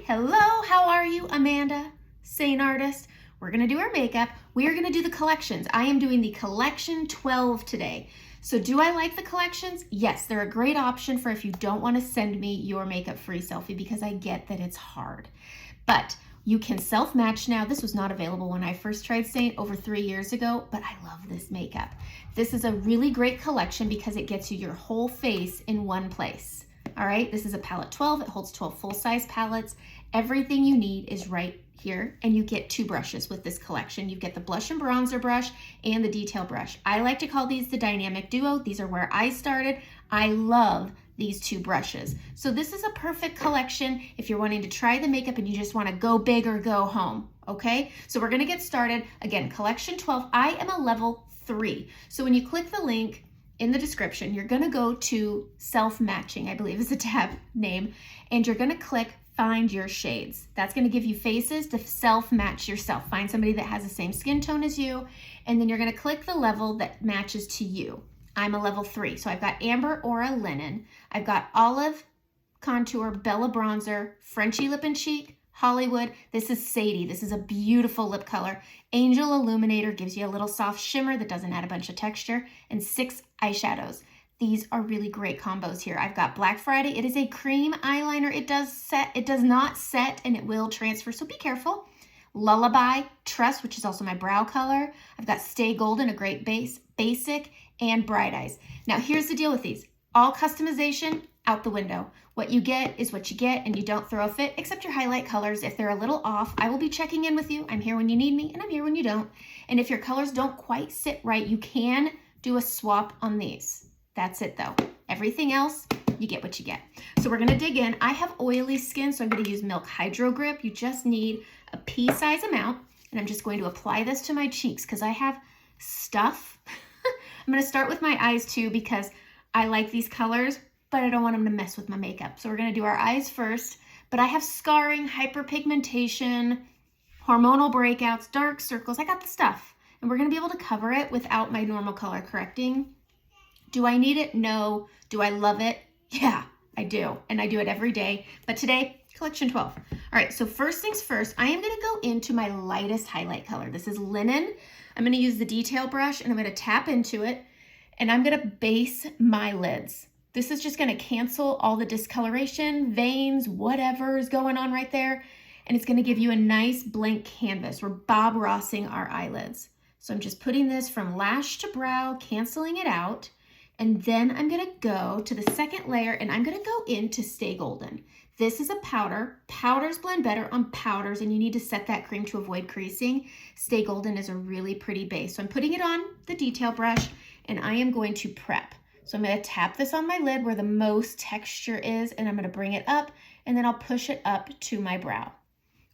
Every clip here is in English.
Hello, how are you? Amanda, Seint artist. We're gonna do our makeup. We are gonna do the collections. I am doing the collection 12 today. So do I like the collections? Yes, they're a great option for if you don't wanna send me your makeup free selfie because I get that it's hard. But you can self-match now. This was not available when I first tried Seint over 3 years ago, but I love this makeup. This is a really great collection because it gets you your whole face in one place. All right, this is a palette 12. It holds 12 full-size palettes. Everything you need is right here, and you get 2 brushes with this collection. You get the blush and bronzer brush and the detail brush. I like to call these the dynamic duo. These are where I started. I love these 2 brushes. So this is a perfect collection if you're wanting to try the makeup and you just want to go big or go home, okay? So we're gonna get started. Again, collection 12, I am a level 3. So when you click the link in the description, you're gonna go to self-matching, I believe is the tab name, and you're gonna click find your shades. That's gonna give you faces to self-match yourself. Find somebody that has the same skin tone as you, and then you're gonna click the level that matches to you. I'm a level 3, so I've got Amber Aura Linen, I've got Olive Contour, Bella Bronzer, Frenchy Lip and Cheek, Hollywood. This is Sadie. This is a beautiful lip color. Angel Illuminator gives you a little soft shimmer that doesn't add a bunch of texture, and 6 eyeshadows. These are really great combos here. I've got Black Friday. It is a cream eyeliner. It does not set, and it will transfer, so be careful. Lullaby, Trust, which is also my brow color. I've got Stay Golden, a great basic, and Bright Eyes. Now, here's the deal with these. All customization out the window. What you get is what you get, and you don't throw a fit, except your highlight colors. If they're a little off, I will be checking in with you. I'm here when you need me, and I'm here when you don't. And if your colors don't quite sit right, you can do a swap on these. That's it though. Everything else, you get what you get. So we're gonna dig in. I have oily skin, so I'm gonna use Milk Hydro Grip. You just need a pea-size amount, and I'm just going to apply this to my cheeks because I have stuff. I'm gonna start with my eyes too because I like these colors, but I don't want them to mess with my makeup. So we're gonna do our eyes first, but I have scarring, hyperpigmentation, hormonal breakouts, dark circles. I got the stuff, and we're gonna be able to cover it without my normal color correcting. Do I need it? No. Do I love it? Yeah, I do. And I do it every day. But today, collection 12. All right, so first things first, I am gonna go into my lightest highlight color. This is Linen. I'm gonna use the detail brush and I'm gonna tap into it and I'm gonna base my lids. This is just gonna cancel all the discoloration, veins, whatever is going on right there. And it's gonna give you a nice blank canvas. We're Bob Rossing our eyelids. So I'm just putting this from lash to brow, canceling it out. And then I'm gonna go to the second layer and I'm gonna go into Stay Golden. This is a powder. Powders blend better on powders and you need to set that cream to avoid creasing. Stay Golden is a really pretty base. So I'm putting it on the detail brush and I am going to prep. So I'm gonna tap this on my lid where the most texture is and I'm gonna bring it up and then I'll push it up to my brow.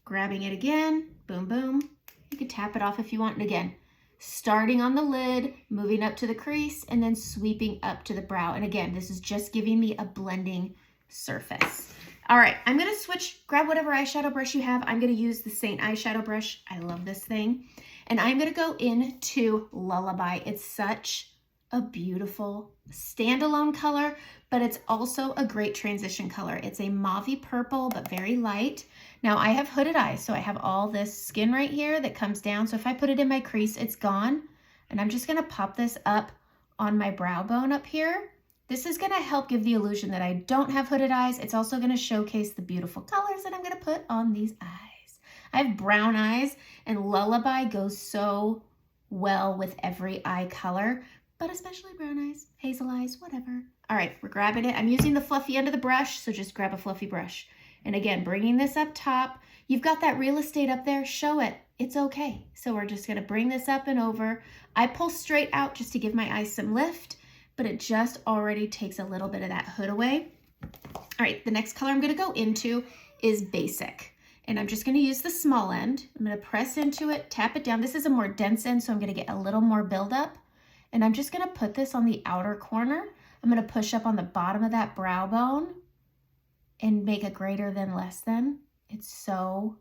Grabbing it again, boom, boom. You can tap it off if you want, and again, starting on the lid, moving up to the crease, and then sweeping up to the brow. And again, this is just giving me a blending surface. All right, I'm gonna switch, grab whatever eyeshadow brush you have. I'm gonna use the Seint eyeshadow brush. I love this thing. And I'm gonna go into Lullaby. It's such a beautiful standalone color, but it's also a great transition color. It's a mauvey purple, but very light. Now I have hooded eyes, so I have all this skin right here that comes down. So if I put it in my crease, it's gone. And I'm just gonna pop this up on my brow bone up here. This is gonna help give the illusion that I don't have hooded eyes. It's also gonna showcase the beautiful colors that I'm gonna put on these eyes. I have brown eyes, and Lullaby goes so well with every eye color, but especially brown eyes, hazel eyes, whatever. All right, we're grabbing it. I'm using the fluffy end of the brush, so just grab a fluffy brush. And again, bringing this up top. You've got that real estate up there, show it. It's okay. So we're just gonna bring this up and over. I pull straight out just to give my eyes some lift, but it just already takes a little bit of that hood away. All right, the next color I'm gonna go into is Basic. And I'm just gonna use the small end. I'm gonna press into it, tap it down. This is a more dense end, so I'm gonna get a little more buildup. And I'm just gonna put this on the outer corner. I'm gonna push up on the bottom of that brow bone and make a greater than less than. It's so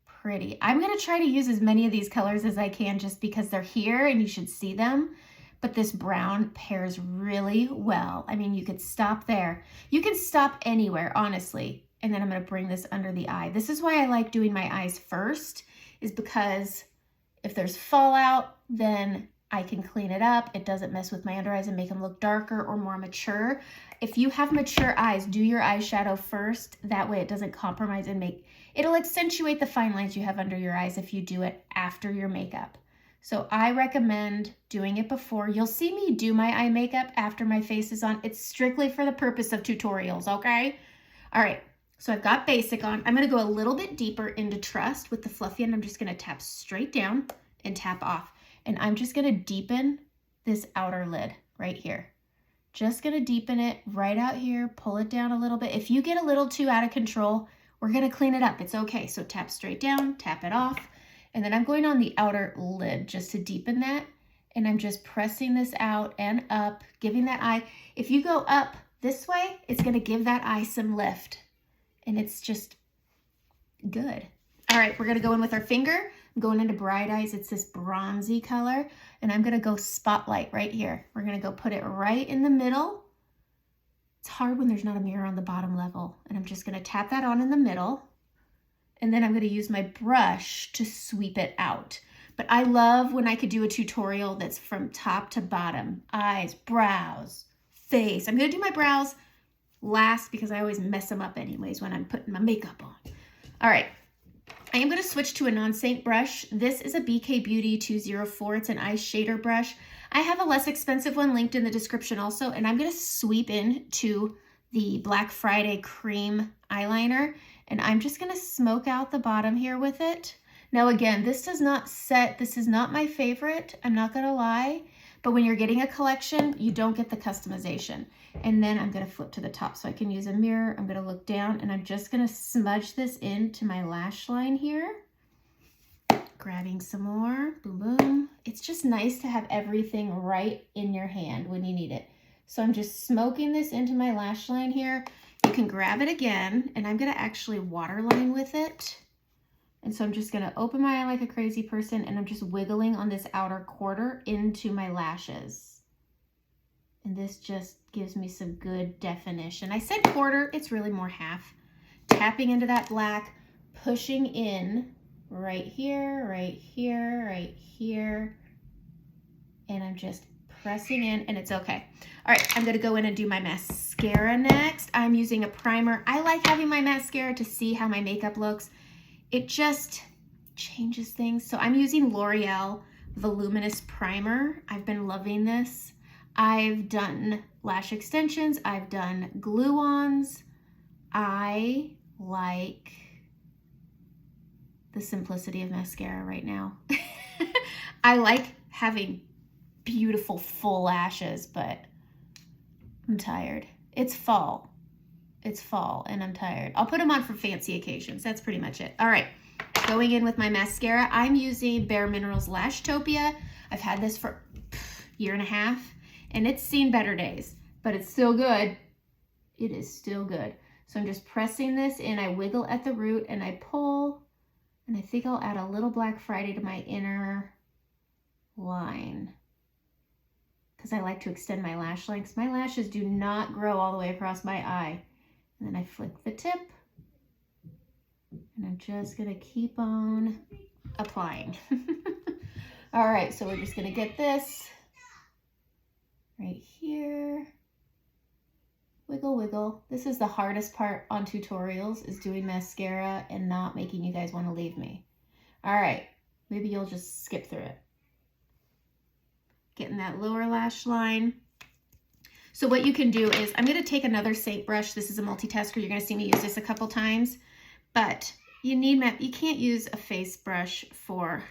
pretty. I'm gonna try to use as many of these colors as I can just because they're here and you should see them. But this brown pairs really well. I mean, you could stop there. You can stop anywhere, honestly, and then I'm gonna bring this under the eye. This is why I like doing my eyes first, is because if there's fallout, then I can clean it up. It doesn't mess with my under eyes and make them look darker or more mature. If you have mature eyes, do your eyeshadow first. That way it doesn't compromise and it'll accentuate the fine lines you have under your eyes if you do it after your makeup. So I recommend doing it before. You'll see me do my eye makeup after my face is on. It's strictly for the purpose of tutorials, okay? All right, so I've got basic on. I'm gonna go a little bit deeper into Trust with the fluffy end. I'm just gonna tap straight down and tap off. And I'm just gonna deepen this outer lid right here. Just gonna deepen it right out here, pull it down a little bit. If you get a little too out of control, we're gonna clean it up, it's okay. So tap straight down, tap it off. And then I'm going on the outer lid just to deepen that. And I'm just pressing this out and up, giving that eye. If you go up this way, it's gonna give that eye some lift. And it's just good. All right, we're gonna go in with our finger. I'm going into Bright Eyes. It's this bronzy color. And I'm gonna go Spotlight right here. We're gonna go put it right in the middle. It's hard when there's not a mirror on the bottom level. And I'm just gonna tap that on in the middle. And then I'm gonna use my brush to sweep it out. But I love when I could do a tutorial that's from top to bottom. Eyes, brows, face. I'm gonna do my brows last because I always mess them up anyways when I'm putting my makeup on. All right. I am going to switch to a non-Seint brush. This is a BK Beauty 204. It's an eye shader brush. I have a less expensive one linked in the description also, and I'm going to sweep in to the Black Friday cream eyeliner, and I'm just going to smoke out the bottom here with it. Now again, this does not set, this is not my favorite, I'm not going to lie, but when you're getting a collection, you don't get the customization. And then I'm gonna flip to the top so I can use a mirror. I'm gonna look down and I'm just gonna smudge this into my lash line here. Grabbing some more, boom, boom. It's just nice to have everything right in your hand when you need it. So I'm just smoking this into my lash line here. You can grab it again, and I'm gonna actually waterline with it. And so I'm just gonna open my eye like a crazy person, and I'm just wiggling on this outer quarter into my lashes. And this just gives me some good definition. I said quarter, it's really more half. Tapping into that black, pushing in right here, right here, right here. And I'm just pressing in, and it's okay. All right, I'm gonna go in and do my mascara next. I'm using a primer. I like having my mascara to see how my makeup looks. It just changes things. So I'm using L'Oreal Voluminous Primer. I've been loving this. I've done lash extensions. I've done glue-ons. I like the simplicity of mascara right now. I like having beautiful full lashes, but I'm tired. It's fall. It's fall and I'm tired. I'll put them on for fancy occasions. That's pretty much it. All right, going in with my mascara. I'm using Bare Minerals Lashtopia. I've had this for a year and a half. And it's seen better days, but it's still good. It is still good. So I'm just pressing this in. I wiggle at the root and I pull, and I think I'll add a little Black Friday to my inner line because I like to extend my lash line because my lashes do not grow all the way across my eye. And then I flick the tip, and I'm just gonna keep on applying. All right, so we're just gonna get this right here. Wiggle, wiggle. This is the hardest part on tutorials, is doing mascara and not making you guys want to leave me. All right, maybe you'll just skip through it. Getting that lower lash line. So what you can do is, I'm going to take another Seint brush. This is a multitasker. You're going to see me use this a couple times, but you can't use a face brush for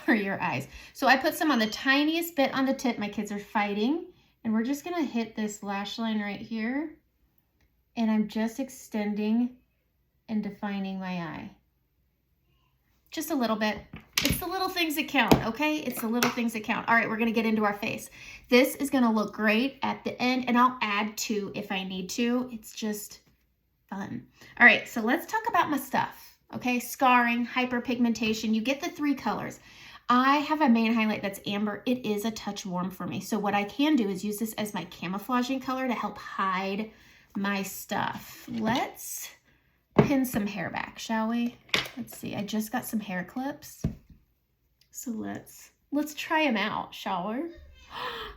for your eyes. So I put some on the tiniest bit on the tip. My kids are fighting, and we're just gonna hit this lash line right here, and I'm just extending and defining my eye. Just a little bit. It's the little things that count, okay? It's the little things that count. All right, we're gonna get into our face. This is gonna look great at the end, and I'll add to if I need to. It's just fun. All right, so let's talk about my stuff. Okay, scarring, hyperpigmentation, you get the 3 colors. I have a main highlight that's amber. It is a touch warm for me. So what I can do is use this as my camouflaging color to help hide my stuff. Let's pin some hair back, shall we? Let's see, I just got some hair clips. So let's try them out, shall we?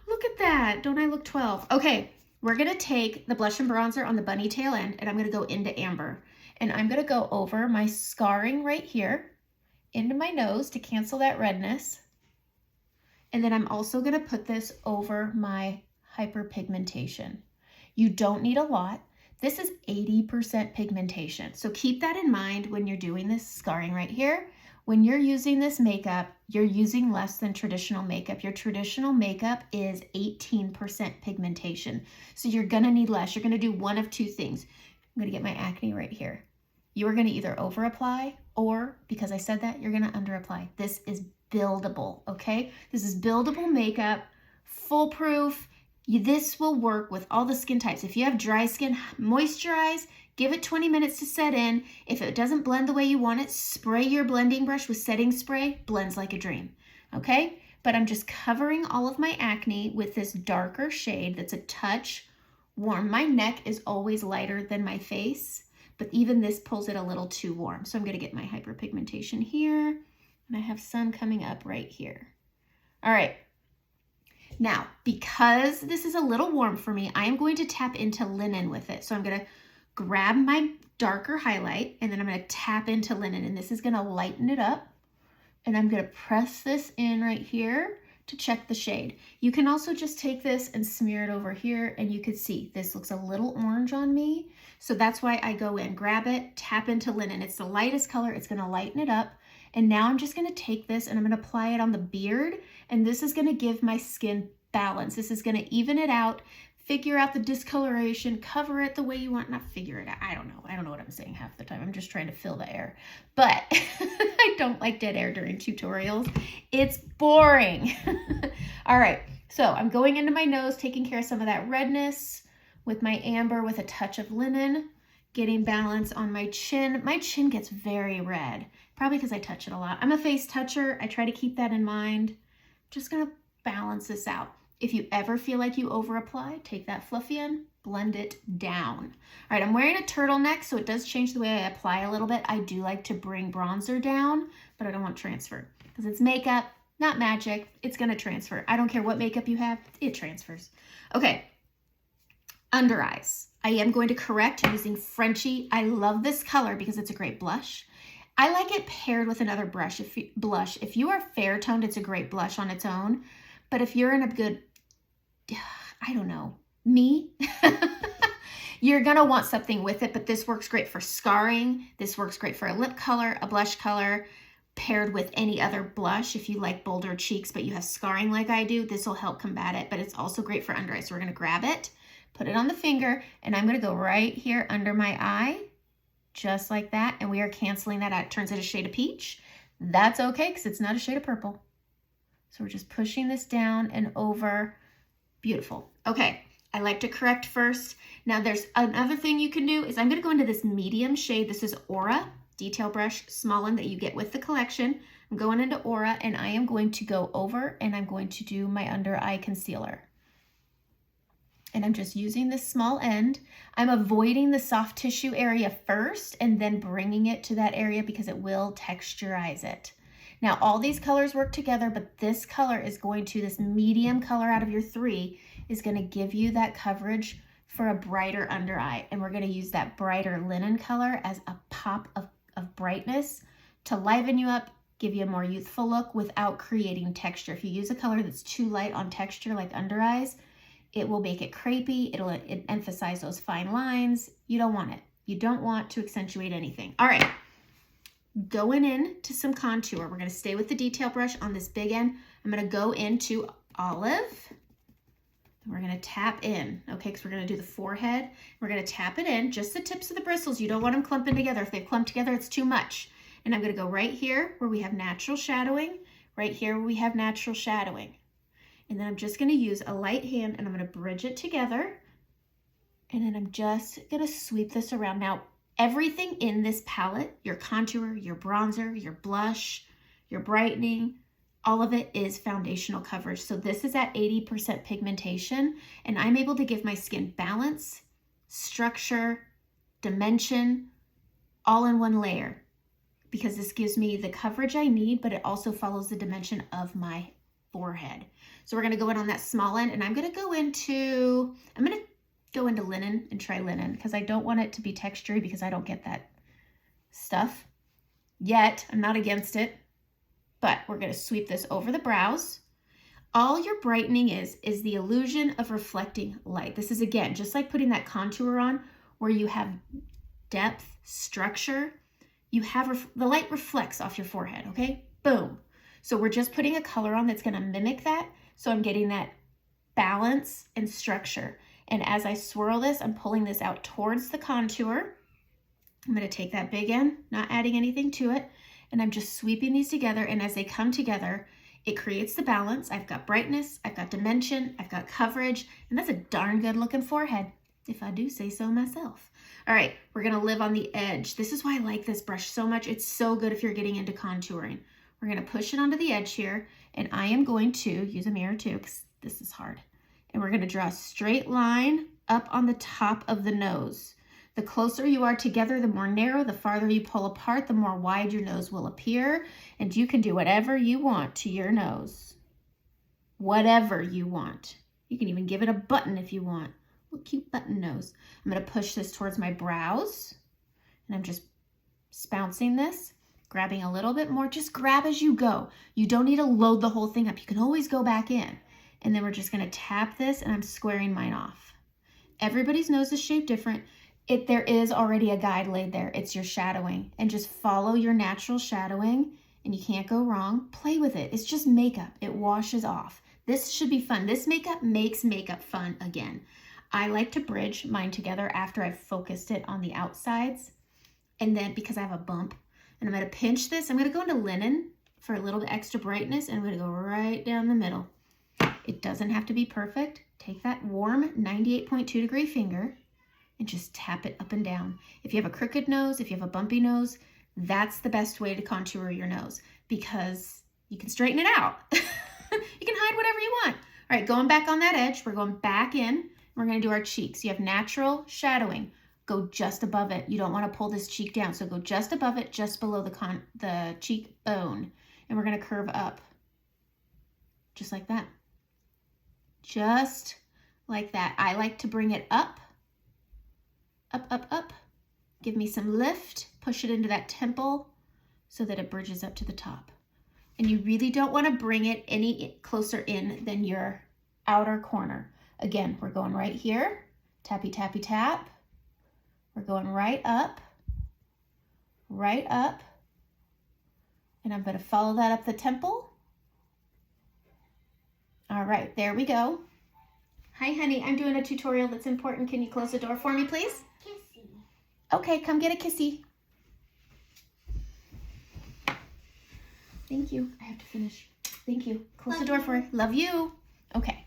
Look at that, don't I look 12? Okay, we're gonna take the blush and bronzer on the bunny tail end and I'm gonna go into amber. And I'm gonna go over my scarring right here, into my nose to cancel that redness. And then I'm also gonna put this over my hyperpigmentation. You don't need a lot. This is 80% pigmentation. So keep that in mind when you're doing this scarring right here. When you're using this makeup, you're using less than traditional makeup. Your traditional makeup is 18% pigmentation. So you're gonna need less. You're gonna do one of two things. I'm gonna get my acne right here. You are gonna either over apply or, because I said that, you're gonna under apply. This is buildable, okay? This is buildable makeup, foolproof. This will work with all the skin types. If you have dry skin, moisturize, give it 20 minutes to set in. If it doesn't blend the way you want it, spray your blending brush with setting spray, blends like a dream, okay? But I'm just covering all of my acne with this darker shade that's a touch warm. My neck is always lighter than my face, but even this pulls it a little too warm. So I'm gonna get my hyperpigmentation here, and I have sun coming up right here. All right. Now, because this is a little warm for me, I am going to tap into linen with it. So I'm gonna grab my darker highlight and then I'm gonna tap into linen, and this is gonna lighten it up. And I'm gonna press this in right here to check the shade. You can also just take this and smear it over here, and you can see this looks a little orange on me. So that's why I go in, grab it, tap into linen. It's the lightest color, it's gonna lighten it up. And now I'm just gonna take this and I'm gonna apply it on the beard, and this is gonna give my skin balance. This is gonna even it out, figure out the discoloration, cover it the way you want, not figure it out. I don't know what I'm saying half the time. I'm just trying to fill the air. But I don't like dead air during tutorials. It's boring. All right, so I'm going into my nose, taking care of some of that redness with my amber with a touch of linen, getting balance on my chin. My chin gets very red, probably because I touch it a lot. I'm a face toucher. I try to keep that in mind. Just gonna balance this out. If you ever feel like you over apply, take that Fluffian, blend it down. All right, I'm wearing a turtleneck, so it does change the way I apply a little bit. I do like to bring bronzer down, but I don't want transfer because it's makeup, not magic. It's gonna transfer. I don't care what makeup you have, it transfers. Okay, under eyes. I am going to correct using Frenchie. I love this color because it's a great blush. I like it paired with another blush. If you are fair toned, it's a great blush on its own. But if you're in a good, I don't know, me, you're gonna want something with it, but this works great for scarring. This works great for a lip color, a blush color, paired with any other blush. If you like bolder cheeks, but you have scarring like I do, this will help combat it, but it's also great for under eye. So we're gonna grab it, put it on the finger, and I'm gonna go right here under my eye, just like that, and we are canceling that out. It turns it a shade of peach. That's okay, because it's not a shade of purple. So we're just pushing this down and over. Beautiful. Okay, I like to correct first. Now there's another thing you can do is I'm gonna go into this medium shade. This is Aura Detail Brush, small one that you get with the collection. I'm going into Aura, and I am going to go over and I'm going to do my under eye concealer. And I'm just using this small end. I'm avoiding the soft tissue area first and then bringing it to that area because it will texturize it. Now, all these colors work together, but this color is going to, this medium color out of your three is gonna give you that coverage for a brighter under eye. And we're gonna use that brighter linen color as a pop of brightness to liven you up, give you a more youthful look without creating texture. If you use a color that's too light on texture like under eyes, it will make it crepey, it'll emphasize those fine lines. You don't want it. You don't want to accentuate anything. All right. Going in to some contour. We're going to stay with the detail brush on this big end. I'm going to go into Olive. We're going to tap in, okay, because we're going to do the forehead. We're going to tap it in, just the tips of the bristles. You don't want them clumping together. If they clump together, it's too much. And I'm going to go right here where we have natural shadowing, right here where we have natural shadowing. And then I'm just going to use a light hand and I'm going to bridge it together. And then I'm just going to sweep this around. Now, everything in this palette, your contour, your bronzer, your blush, your brightening, all of it is foundational coverage. So this is at 80% pigmentation, and I'm able to give my skin balance, structure, dimension, all in one layer, because this gives me the coverage I need, but it also follows the dimension of my forehead. So we're gonna go in on that small end, and I'm gonna go into linen and try linen, because I don't want it to be textury because I don't get that stuff yet. I'm not against it, but we're gonna sweep this over the brows. All your brightening is the illusion of reflecting light. This is, again, just like putting that contour on where you have depth, structure, you have the light reflects off your forehead, okay? Boom. So we're just putting a color on that's gonna mimic that. So I'm getting that balance and structure. And as I swirl this, I'm pulling this out towards the contour. I'm gonna take that big end, not adding anything to it, and I'm just sweeping these together. And as they come together, it creates the balance. I've got brightness, I've got dimension, I've got coverage, and that's a darn good looking forehead, if I do say so myself. All right, we're gonna live on the edge. This is why I like this brush so much. It's so good if you're getting into contouring. We're gonna push it onto the edge here, and I am going to use a mirror too, because this is hard. And we're gonna draw a straight line up on the top of the nose. The closer you are together, the more narrow. The farther you pull apart, the more wide your nose will appear. And you can do whatever you want to your nose. Whatever you want. You can even give it a button if you want. What cute button nose. I'm going to push this towards my brows. And I'm just bouncing this, grabbing a little bit more. Just grab as you go. You don't need to load the whole thing up. You can always go back in. And then we're just going to tap this, and I'm squaring mine off. Everybody's nose is shaped different. There is already a guide laid there. It's your shadowing, and just follow your natural shadowing, and you can't go wrong. Play with it. It's just makeup. It washes off. This should be fun. This makeup makes makeup fun again. I like to bridge mine together after I've focused it on the outsides, and then because I have a bump, and I'm going to pinch this. I'm going to go into linen for a little bit extra brightness, and I'm going to go right down the middle. It doesn't have to be perfect. Take that warm 98.2 degree finger and just tap it up and down. If you have a crooked nose, if you have a bumpy nose, that's the best way to contour your nose, because you can straighten it out. You can hide whatever you want. All right, going back on that edge, we're going back in. We're gonna do our cheeks. You have natural shadowing. Go just above it. You don't wanna pull this cheek down, so go just above it, just below the cheekbone. And we're gonna curve up, just like that. Just like that. I like to bring it up, up, up, up. Give me some lift, push it into that temple so that it bridges up to the top. And you really don't want to bring it any closer in than your outer corner. Again, we're going right here, tappy, tappy, tap. We're going right up, and I'm going to follow that up the temple. All right, there we go. Hi, honey, I'm doing a tutorial that's important. Can you close the door for me, please? Kissy. Okay, come get a kissy. Thank you. I have to finish. Thank you. Close the door for her. Love you. Okay.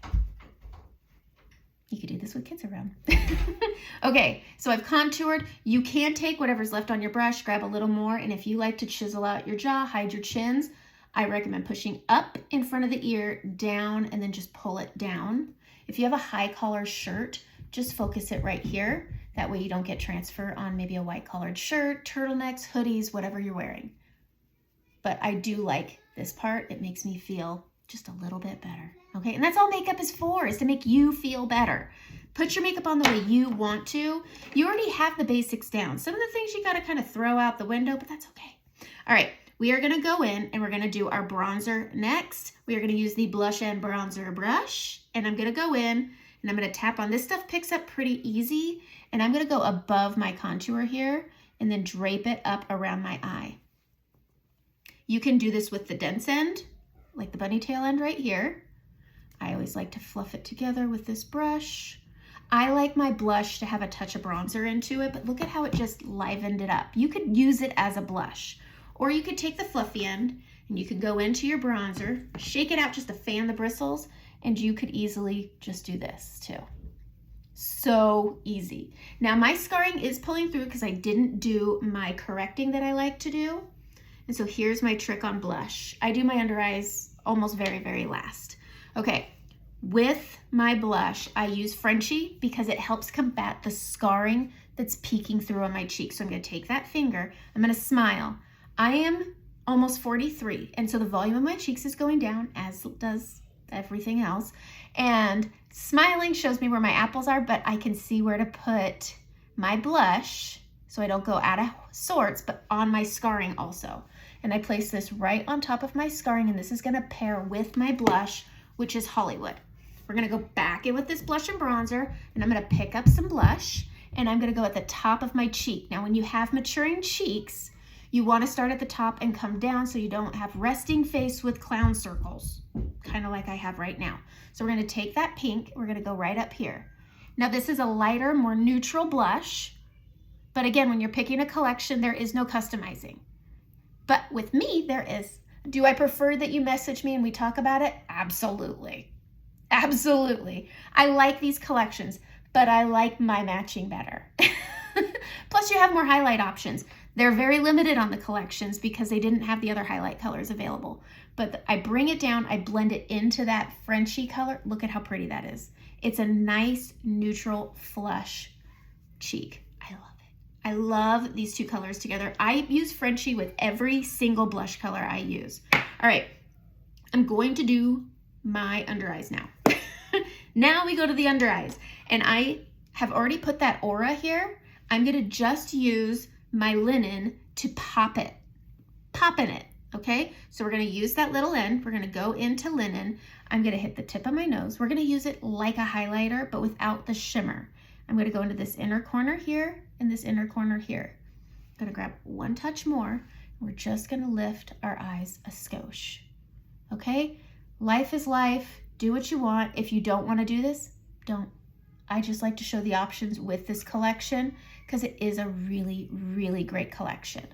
You could do this with kids around. Okay, so I've contoured. You can take whatever's left on your brush, grab a little more, and if you like to chisel out your jaw, hide your chins, I recommend pushing up in front of the ear, down, and then just pull it down. If you have a high collar shirt, just focus it right here. That way you don't get transfer on maybe a white collared shirt, turtlenecks, hoodies, whatever you're wearing. But I do like this part. It makes me feel just a little bit better. Okay, and that's all makeup is for, is to make you feel better. Put your makeup on the way you want to. You already have the basics down. Some of the things you gotta kind of throw out the window, but that's okay. All right, we are gonna go in and we're gonna do our bronzer next. We are gonna use the blush and bronzer brush, and I'm gonna go in and I'm gonna tap on. This stuff picks up pretty easy, and I'm gonna go above my contour here and then drape it up around my eye. You can do this with the dense end, like the bunny tail end right here. I always like to fluff it together with this brush. I like my blush to have a touch of bronzer into it, but look at how it just livened it up. You could use it as a blush, or you could take the fluffy end and you could go into your bronzer, shake it out just to fan the bristles, and you could easily just do this too. So easy. Now my scarring is pulling through because I didn't do my correcting that I like to do. And so here's my trick on blush. I do my under eyes almost very, very last. Okay, With my blush, I use Frenchie because it helps combat the scarring that's peeking through on my cheek. So I'm gonna take that finger, I'm gonna smile. I am almost 43, and so the volume of my cheeks is going down, as does everything else. And smiling shows me where my apples are, but I can see where to put my blush so I don't go out of sorts, but on my scarring also. And I place this right on top of my scarring, and this is gonna pair with my blush, which is Hollywood. We're gonna go back in with this blush and bronzer, and I'm gonna pick up some blush, and I'm gonna go at the top of my cheek. Now, when you have maturing cheeks, you wanna start at the top and come down so you don't have resting face with clown circles, kind of like I have right now. So we're gonna take that pink, we're gonna go right up here. Now, this is a lighter, more neutral blush, but again, when you're picking a collection, there is no customizing. But with me, there is. Do I prefer that you message me and we talk about it? Absolutely. Absolutely. I like these collections, but I like my matching better. Plus, you have more highlight options. They're very limited on the collections because they didn't have the other highlight colors available. But I bring it down, I blend it into that Frenchie color. Look at how pretty that is. It's a nice, neutral, flush cheek. I love it. I love these two colors together. I use Frenchie with every single blush color I use. All right, I'm going to do my under eyes now. Now we go to the under eyes, and I have already put that aura here. I'm gonna just use my linen to pop in it, okay? So we're gonna use that little end, we're gonna go into linen, I'm gonna hit the tip of my nose, we're gonna use it like a highlighter, but without the shimmer. I'm gonna go into this inner corner here, and this inner corner here. I'm gonna grab one touch more, we're just gonna lift our eyes a skosh, okay? Life is life, do what you want. If you don't wanna do this, don't. I just like to show the options with this collection because it is a really, really great collection.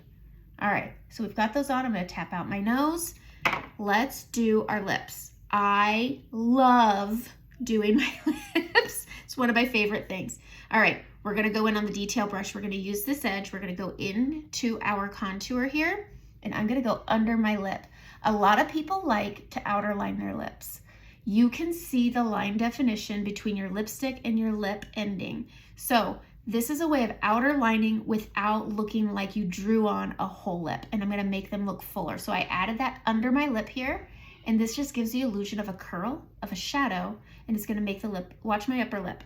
All right, so we've got those on. I'm gonna tap out my nose. Let's do our lips. I love doing my lips. It's one of my favorite things. All right, we're gonna go in on the detail brush. We're gonna use this edge. We're gonna go into our contour here, and I'm gonna go under my lip. A lot of people like to outer line their lips. You can see the line definition between your lipstick and your lip ending. So this is a way of outer lining without looking like you drew on a whole lip, and I'm gonna make them look fuller. So I added that under my lip here, and this just gives the illusion of a curl, of a shadow, and it's gonna make the lip, watch my upper lip.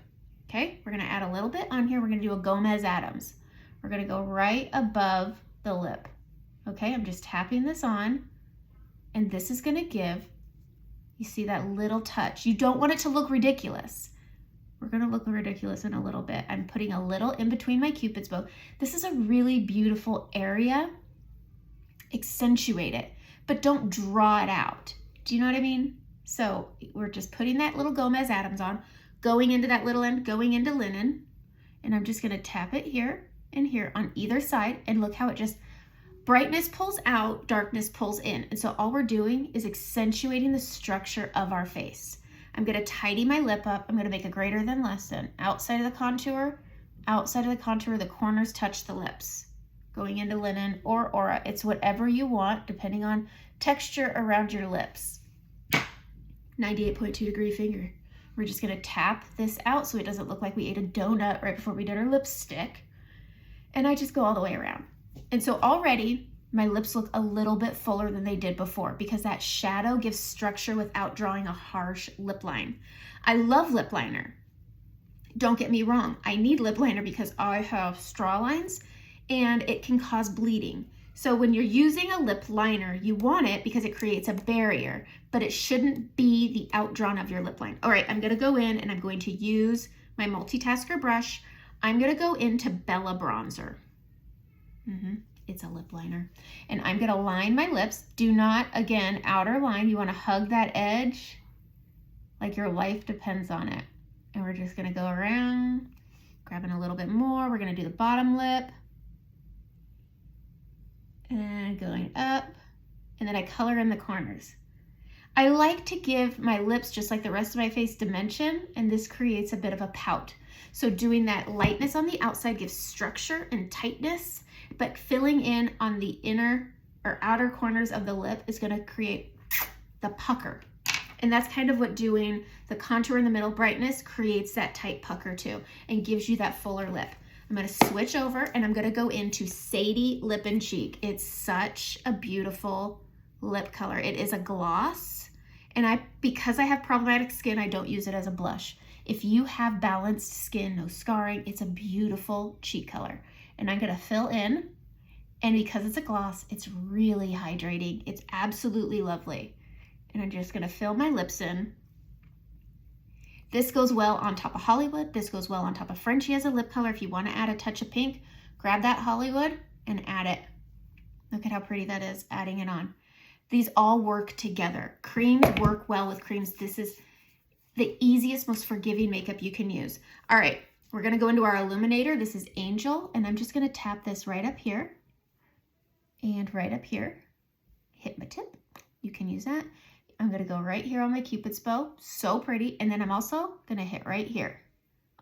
Okay, we're gonna add a little bit on here. We're gonna do a Gomez Adams. We're gonna go right above the lip. Okay, I'm just tapping this on, and this is gonna give, you see that little touch. You don't want it to look ridiculous. We're gonna look ridiculous in a little bit. I'm putting a little in between my Cupid's bow. This is a really beautiful area. Accentuate it, but don't draw it out. Do you know what I mean? So we're just putting that little Gomez Adams on, going into that little end, going into linen, and I'm just gonna tap it here and here on either side, and look how it just, brightness pulls out, darkness pulls in. And so all we're doing is accentuating the structure of our face. I'm gonna tidy my lip up. I'm gonna make a greater than less than. Outside of the contour, the corners touch the lips. Going into linen or aura, it's whatever you want depending on texture around your lips. 98.2 degree finger. We're just gonna tap this out so it doesn't look like we ate a donut right before we did our lipstick. And I just go all the way around. And so already my lips look a little bit fuller than they did before because that shadow gives structure without drawing a harsh lip line. I love lip liner. Don't get me wrong. I need lip liner because I have straw lines and it can cause bleeding. So when you're using a lip liner, you want it because it creates a barrier, but it shouldn't be the outdrawn of your lip line. All right, I'm gonna go in and I'm going to use my multitasker brush. I'm gonna go into Bella Bronzer. It's a lip liner. And I'm gonna line my lips. Do not, again, outer line. You wanna hug that edge like your life depends on it. And we're just gonna go around, grabbing a little bit more. We're gonna do the bottom lip. And going up. And then I color in the corners. I like to give my lips, just like the rest of my face, dimension, and this creates a bit of a pout. So doing that lightness on the outside gives structure and tightness, but filling in on the inner or outer corners of the lip is gonna create the pucker. And that's kind of what doing the contour in the middle brightness creates that tight pucker too and gives you that fuller lip. I'm going to switch over and I'm going to go into Sadie Lip and Cheek. It's such a beautiful lip color. It is a gloss, and because I have problematic skin, I don't use it as a blush. If you have balanced skin, no scarring, it's a beautiful cheek color. And I'm going to fill in, and because it's a gloss, it's really hydrating. It's absolutely lovely. And I'm just going to fill my lips in. This goes well on top of Hollywood. This goes well on top of Frenchie as a lip color. If you want to add a touch of pink, grab that Hollywood and add it. Look at how pretty that is, adding it on. These all work together. Creams work well with creams. This is the easiest, most forgiving makeup you can use. All right, we're going to go into our illuminator. This is Angel, and I'm just going to tap this right up here and right up here. Hit my tip. You can use that. I'm going to go right here on my Cupid's bow. So pretty. And then I'm also going to hit right here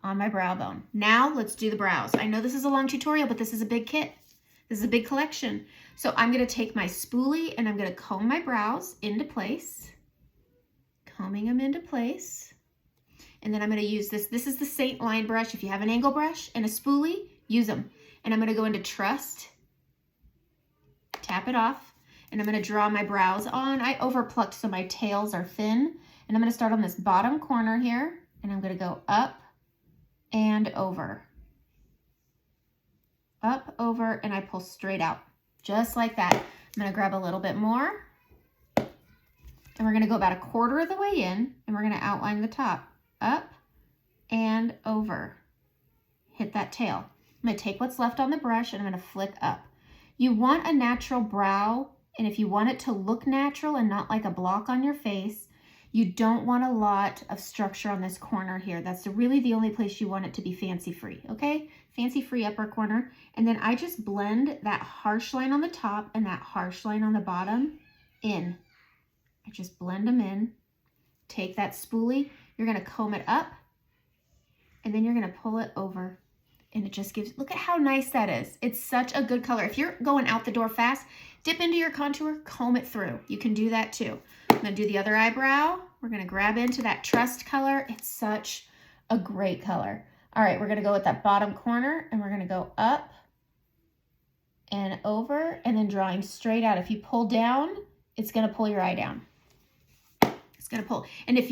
on my brow bone. Now let's do the brows. I know this is a long tutorial, but this is a big kit. This is a big collection. So I'm going to take my spoolie and I'm going to comb my brows into place. Combing them into place. And then I'm going to use this. This is the Seint line brush. If you have an angle brush and a spoolie, use them. And I'm going to go into Trust. Tap it off. And I'm going to draw my brows on. I overplucked so my tails are thin. And I'm going to start on this bottom corner here. And I'm going to go up and over. Up, over, and I pull straight out. Just like that. I'm going to grab a little bit more. And we're going to go about 1/4 of the way in. And we're going to outline the top. Up and over. Hit that tail. I'm going to take what's left on the brush and I'm going to flick up. You want a natural brow. And if you want it to look natural and not like a block on your face, you don't want a lot of structure on this corner here. That's really the only place you want it to be fancy-free, okay? Fancy-free upper corner. And then I just blend that harsh line on the top and that harsh line on the bottom in. I just blend them in. Take that spoolie, you're gonna comb it up, and then you're gonna pull it over. And it just gives, look at how nice that is. It's such a good color. If you're going out the door fast, dip into your contour, comb it through. You can do that too. I'm gonna do the other eyebrow. We're gonna grab into that Trust color. It's such a great color. All right, we're gonna go with that bottom corner and we're gonna go up and over and then drawing straight out. If you pull down, it's gonna pull your eye down. It's gonna pull. And if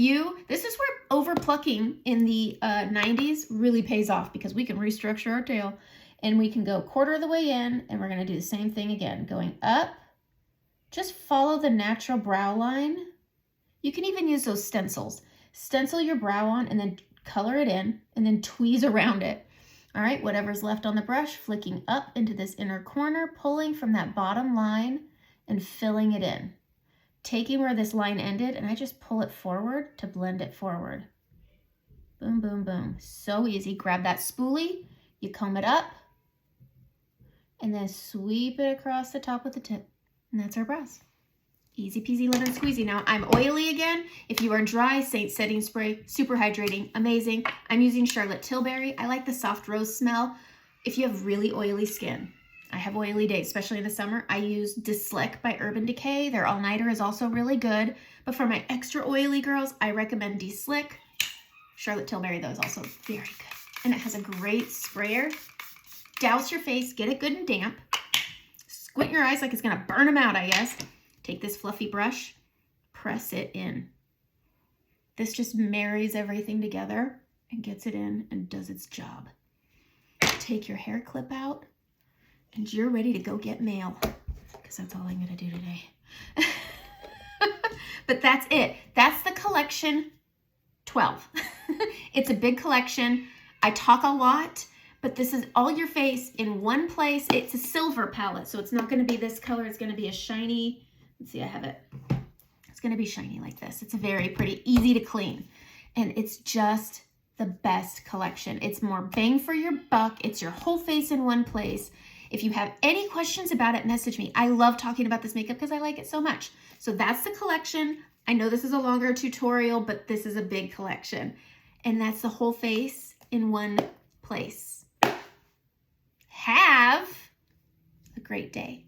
this is where over plucking in the 90s really pays off, because we can restructure our tail and we can go 1/4 of the way in, and we're gonna do the same thing again, going up. Just follow the natural brow line. You can even use those stencils. Stencil your brow on and then color it in and then tweeze around it. All right, whatever's left on the brush, flicking up into this inner corner, pulling from that bottom line and filling it in. Taking where this line ended, and I just pull it forward to blend it forward. Boom, boom, boom. So easy. Grab that spoolie, you comb it up, and then sweep it across the top with the tip. And that's our brows. Easy peasy lemon squeezy. Now I'm oily again. If you are dry, Seint Setting Spray, super hydrating, amazing. I'm using Charlotte Tilbury. I like the soft rose smell. If you have really oily skin, I have oily days, especially in the summer, I use Slick by Urban Decay. Their all-nighter is also really good. But for my extra oily girls, I recommend Slick. Charlotte Tilbury, though, is also very good. And it has a great sprayer. Douse your face, get it good and damp. Squint your eyes like it's gonna burn them out, I guess. Take this fluffy brush, press it in. This just marries everything together and gets it in and does its job. Take your hair clip out, and you're ready to go get mail, because that's all I'm gonna do today. But that's it. That's the collection 12. It's a big collection. I talk a lot, but this is all your face in one place. It's a silver palette, so it's not gonna be this color. It's gonna be a shiny, let's see, I have it. It's gonna be shiny like this. It's very pretty, easy to clean. And it's just the best collection. It's more bang for your buck. It's your whole face in one place. If you have any questions about it, message me. I love talking about this makeup because I like it so much. So that's the collection. I know this is a longer tutorial, but this is a big collection. And that's the whole face in one place. Have a great day.